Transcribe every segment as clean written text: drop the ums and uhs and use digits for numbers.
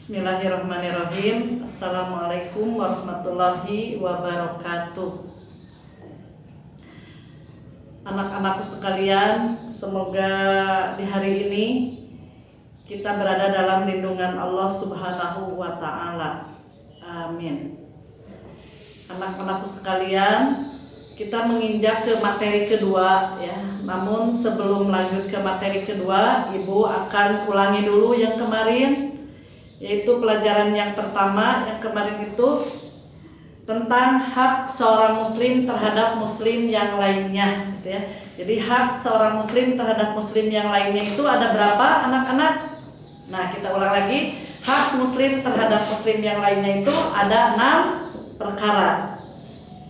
Bismillahirrahmanirrahim. Assalamualaikum warahmatullahi wabarakatuh. Anak-anakku sekalian, semoga di hari ini kita berada dalam lindungan Allah Subhanahu wa Ta'ala. Amin. Anak-anakku sekalian, kita menginjak ke materi kedua ya. Namun sebelum lanjut ke materi kedua, Ibu akan ulangi dulu yang kemarin, yaitu pelajaran yang pertama yang kemarin itu tentang hak seorang muslim terhadap muslim yang lainnya gitu ya. Jadi hak seorang muslim terhadap muslim yang lainnya itu ada berapa anak-anak? Nah, kita ulang lagi. Hak muslim terhadap muslim yang lainnya itu ada 6 perkara.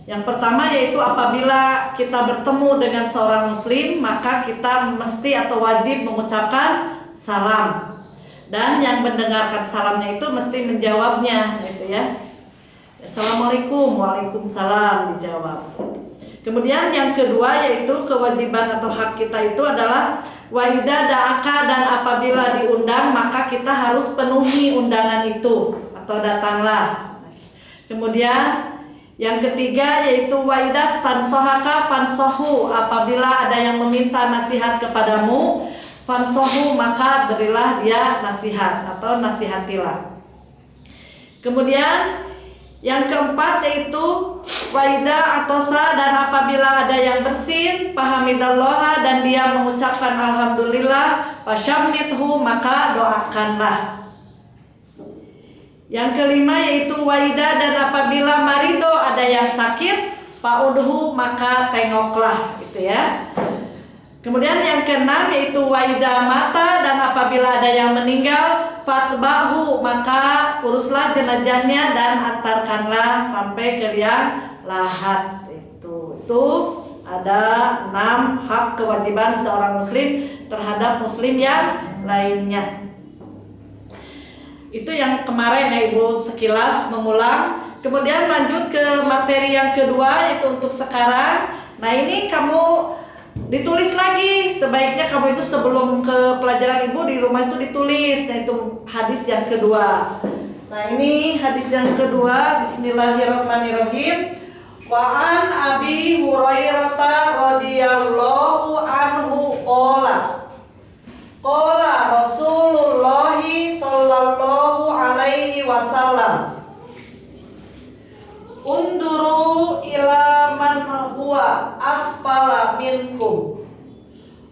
Yang pertama yaitu apabila kita bertemu dengan seorang muslim, maka kita mesti atau wajib mengucapkan salam. Dan yang mendengarkan salamnya itu mesti menjawabnya gitu ya. Assalamualaikum, waalaikumsalam dijawab. Kemudian yang kedua yaitu kewajiban atau hak kita itu adalah wa idza da'aka, dan apabila diundang maka kita harus penuhi undangan itu atau datanglah. Kemudian yang ketiga yaitu wa idza stansohaka fansohu, apabila ada yang meminta nasihat kepadamu, fansohu maka berilah dia nasihat atau nasihatilah. Kemudian yang keempat yaitu waida atosa, dan apabila ada yang bersin pahamidallaha dan dia mengucapkan alhamdulillah, fasyammithu maka doakanlah. Yang kelima yaitu waida, dan apabila marido ada yang sakit fa'udhu maka tengoklah gitu ya. Kemudian yang keenam yaitu waida mata, dan apabila ada yang meninggal fatbahu maka uruslah jenazahnya dan antarkanlah sampai ke liang lahat. Itu ada 6 hak kewajiban seorang muslim terhadap muslim yang lainnya. Itu yang kemarin ya Ibu sekilas mengulang. Kemudian lanjut ke materi yang kedua yaitu untuk sekarang. Nah, ini kamu ditulis lagi, sebaiknya kamu itu sebelum ke pelajaran Ibu di rumah itu ditulis, yaitu hadis yang kedua. Nah, ini hadis yang kedua. Bismillahirrahmanirrahim. Wa an Abi Hurairah radhiyallahu anhu qala Rasulullah sallallahu alaihi wasallam, unduru ila man huwa asfala minkum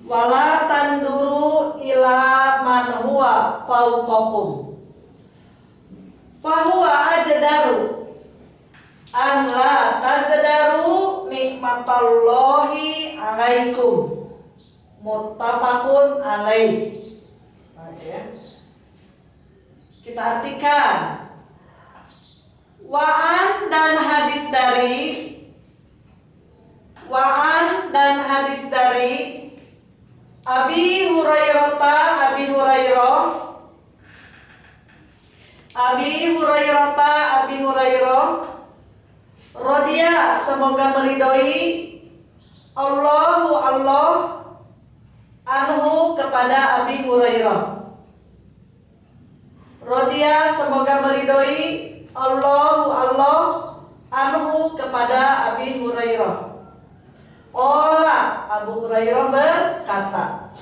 wala tanduru ila man huwa fawqakum fahuwa ajdaru an la tazdaru nikmatallahi alaikum, muttafaqun alaih. Kita artikan. Wa'an dan hadis dari Abi Hurairah radhiya, semoga meridhoi Allah anhu kepada Abi Hurairah. Radhiya, semoga meridhoi Allah anhu kepada Abi Hurairah. Qala, Abu Hurairah berkata,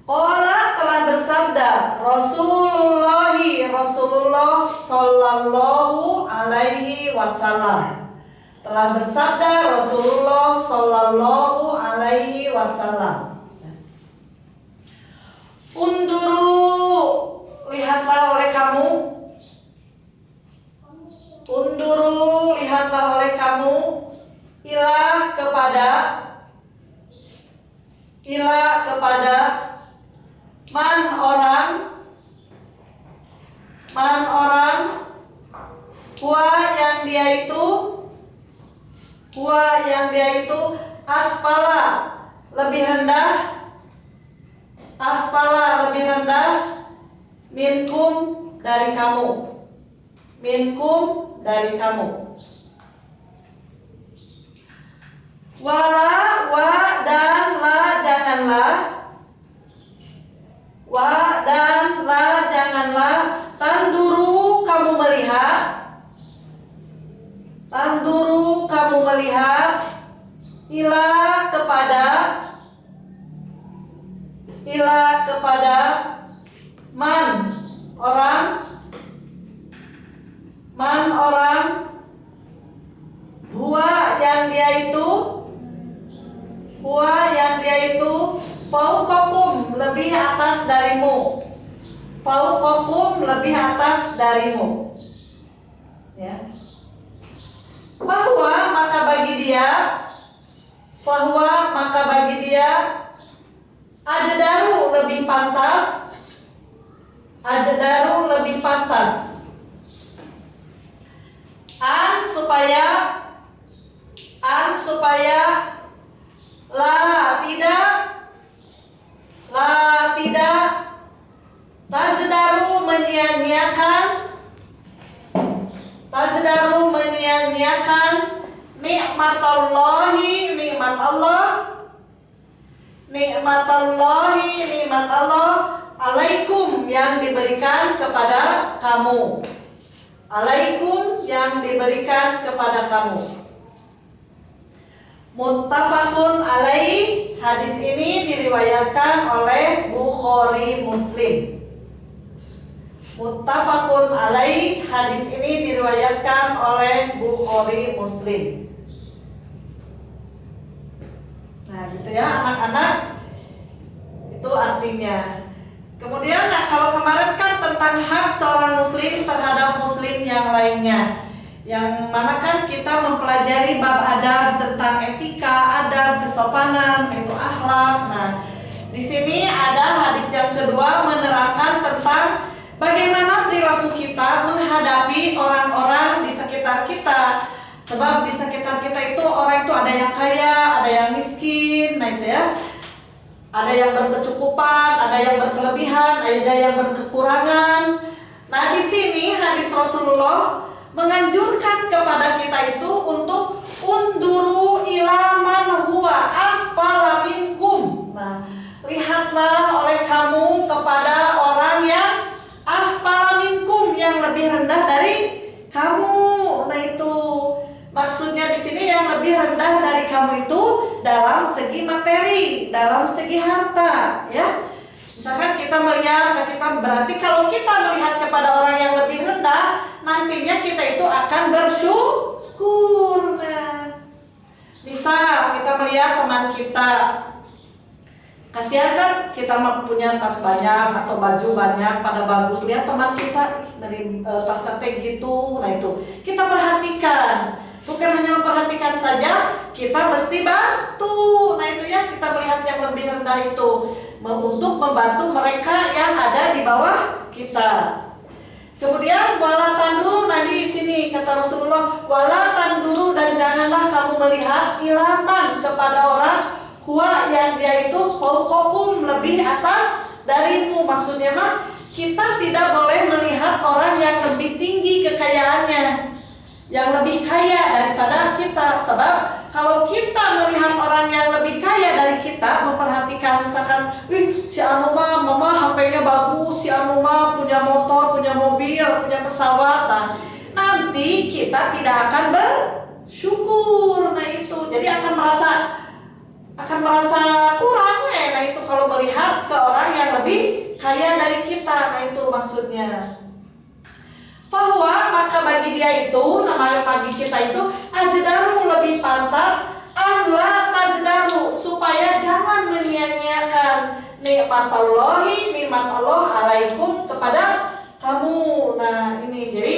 qala telah bersabda Rasulullah sallallahu alaihi wasallam, telah bersabda Rasulullah sallallahu alaihi wasallam, unduru lihatlah oleh kamu, unduru lihatlah oleh kamu, ilah kepada man orang huwa yang dia itu asfala lebih rendah minkum dari kamu. Wa dan la janganlah fauqakum, lebih atas darimu. Ya. Bahwa maka bagi dia ajdaru, lebih pantas, an supaya la tidak tazdaru menyia-nyiakan nikmat Allah alaikum, yang diberikan kepada kamu. Muttafaqun alaih, hadis ini diriwayatkan oleh Bukhari Muslim. Nah, gitu ya anak-anak. Itu artinya. Kemudian kalau kemarin kan tentang hak seorang muslim terhadap muslim yang lainnya, yang mana kan kita mempelajari bab adab tentang etika, adab, kesopanan, itu akhlak. Nah, di sini ada hadis yang kedua menerangkan tentang bagaimana perilaku kita menghadapi orang-orang di sekitar kita. Sebab di sekitar kita itu orang itu ada yang kaya, ada yang miskin, nah itu ya. Ada yang berkecukupan, ada yang berkelebihan, ada yang berkekurangan. Nah, di sini hadis Rasulullah menganjurkan kepada kita itu untuk unduru ila man huwa asfala minkum. Nah, lihatlah oleh kamu kepada orang yang asfala minkum, yang lebih rendah dari kamu. Nah, itu maksudnya di sini yang lebih rendah dari kamu itu dalam segi materi, dalam segi harta, ya. Misalkan kita melihat, berarti kalau kita melihat kepada orang yang lebih rendah, nantinya kita itu akan bersyukur. Nah, misal kita melihat teman kita, kasihan kan kita punya tas banyak atau baju banyak, pada bagus, lihat teman kita dari tas kayak gitu, nah itu kita perhatikan. Bukan hanya memperhatikan saja, kita mesti bantu. Nah itu ya, kita melihat yang lebih rendah itu untuk membantu mereka yang ada di bawah kita. Kemudian wala tanduru, nah di sini kata Rasulullah, wala tanduru, dan janganlah kamu melihat ilaman kepada orang huwa, yang dia itu fauqakum, lebih atas darimu. Maksudnya mah kita tidak boleh melihat orang yang lebih tinggi kekayaannya, yang lebih kaya daripada kita. Sebab kalau kita melihat orang yang lebih kaya dari kita, memperhatikan misalkan, si anu mah mama HP-nya bagus, si anu mah punya motor, punya mobil, punya pesawat, nah, nanti kita tidak akan bersyukur. Nah itu, jadi akan merasa kurang. Nah itu kalau melihat ke orang yang lebih kaya dari kita, nah itu maksudnya. Bahwa maka bagi dia itu, namanya bagi kita itu ajdaru, lebih pantas, Allah tajdaru, supaya jangan menyia-nyiakan nikmat Allah alaikum, kepada kamu. Nah ini jadi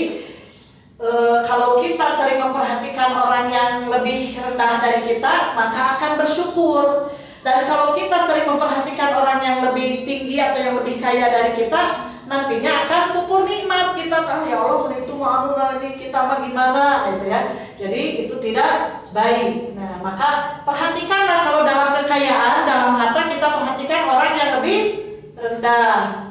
kalau kita sering memperhatikan orang yang lebih rendah dari kita, maka akan bersyukur. Dan kalau kita sering memperhatikan orang yang lebih tinggi atau yang lebih kaya dari kita, nantinya akan pupur nikmat. Kita tahu, ya Allah, itu mau ini kita mah gimana, gitu ya. Jadi itu tidak baik. Nah, maka perhatikanlah kalau dalam kekayaan, dalam harta, kita perhatikan orang yang lebih rendah.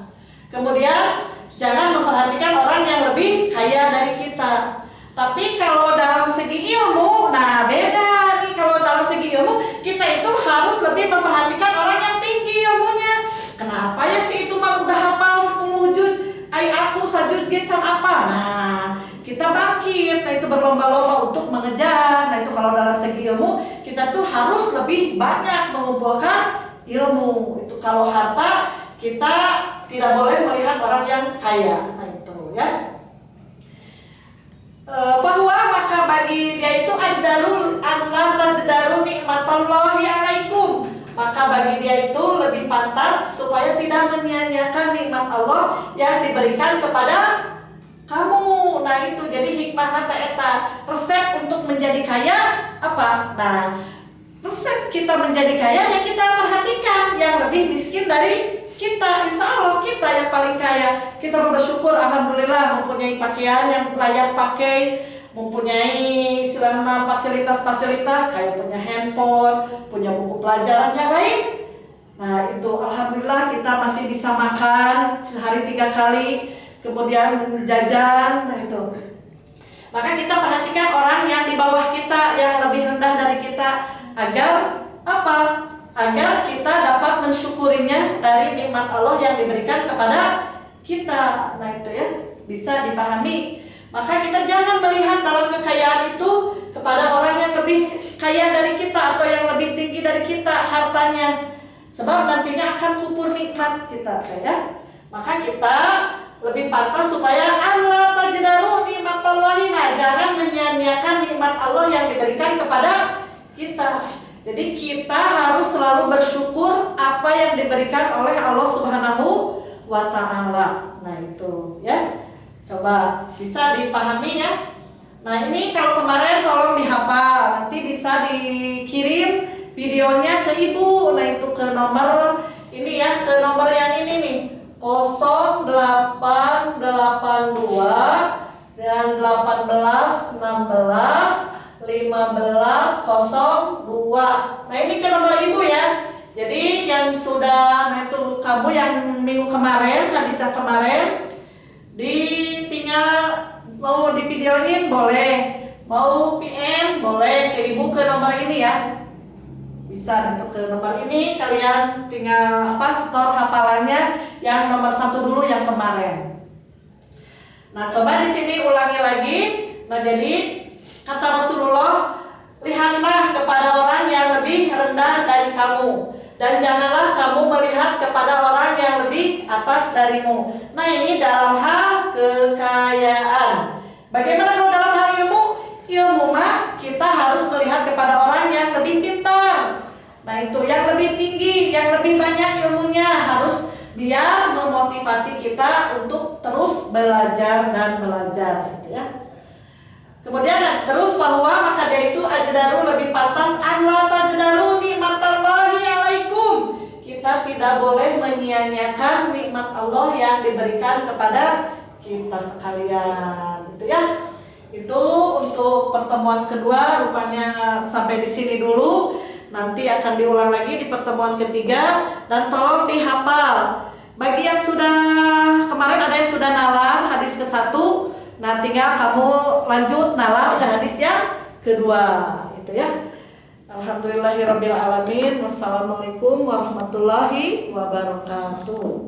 Kemudian jangan memperhatikan orang yang lebih kaya dari kita. Tapi kalau dalam segi ilmu, nah beda nih. Kalau dalam segi ilmu, kita itu harus lebih memperhatikan orang yang tinggi ilmunya. Kenapa ya sih itu mah udah hafal 10 juz, aku sajud gecang apa? Nah, kita bangkit. Nah itu berlomba-lomba untuk mengejar. Nah itu kalau dalam segi ilmu, kita tuh harus lebih banyak mengumpulkan ilmu. Itu kalau harta, kita tidak boleh melihat orang yang kaya. Nah itu ya. Bahwa maka bagi dia itu ajdarul Allah tajdaru nikmatallahi alaikum, maka bagi dia itu lebih pantas supaya tidak menyia-nyiakan nikmat Allah yang diberikan kepada kamu. Nah itu jadi hikmah eta resep untuk menjadi kaya apa? Nah resep kita menjadi kaya yang kita perhatikan yang lebih miskin dari kita. Insya Allah kita yang paling kaya. Kita bersyukur alhamdulillah mempunyai pakaian yang layak pakai, mempunyai selama fasilitas-fasilitas kayak punya handphone, punya buku pelajaran yang lain. Nah itu alhamdulillah kita masih bisa makan sehari 3 kali, kemudian jajan. Nah itu maka kita perhatikan orang yang di bawah kita, yang lebih rendah dari kita, agar apa? Agar kita dapat mensyukurinya dari nikmat Allah yang diberikan kepada kita. Nah itu ya bisa dipahami. Maka kita jangan melihat dalam kekayaan itu kepada orang yang lebih kaya dari kita atau yang lebih tinggi dari kita hartanya, sebab nantinya akan kupur nikmat kita ya. Maka kita lebih pantas supaya Allah tajdaru nikmatallahi, jangan menyia-nyiakan nikmat Allah yang diberikan kepada kita. Jadi kita harus selalu bersyukur apa yang diberikan oleh Allah Subhanahu wa Ta'ala. Nah itu ya, coba bisa dipahami ya. Nah ini kalau kemarin tolong dihafal, nanti bisa dikirim videonya ke ibu. Nah itu ke nomor ini ya, ke nomor yang ini nih, 0882 dan 18 16 1502. Nah ini ke nomor ibu ya. Jadi yang sudah, nah itu kamu yang minggu kemarin, habis yang kemarin, tinggal mau di videoin boleh, mau PM boleh ke ibu ke nomor ini ya. Bisa untuk ke nomor ini kalian tinggal store hafalannya yang nomor 1 dulu yang kemarin. Nah coba di sini ulangi lagi. Nah jadi kata Rasulullah, lihatlah kepada orang yang lebih rendah dari kamu, dan janganlah kamu melihat kepada orang yang lebih atas darimu. Nah ini dalam hal kekayaan. Bagaimana kalau dalam hal ilmu? Ilmu mah kita harus melihat kepada orang yang lebih pintar. Nah itu yang lebih tinggi, yang lebih banyak ilmunya, harus dia memotivasi kita untuk terus belajar dan belajar gitu ya. Kemudian terus bahwa maka dia itu ajdaru lebih pantas Allah tajdaru nikmatallahi alaikum. Kita tidak boleh menyia-nyiakan nikmat Allah yang diberikan kepada kita sekalian, gitu ya. Itu untuk pertemuan kedua, rupanya sampai di sini dulu. Nanti akan diulang lagi di pertemuan ketiga, dan tolong dihafal. Bagi yang sudah kemarin ada yang sudah nalar hadis ke-1, nah tinggal kamu lanjut nalar ke hadis yang kedua, itu ya. Alhamdulillahirabbil alamin. Wassalamualaikum warahmatullahi wabarakatuh.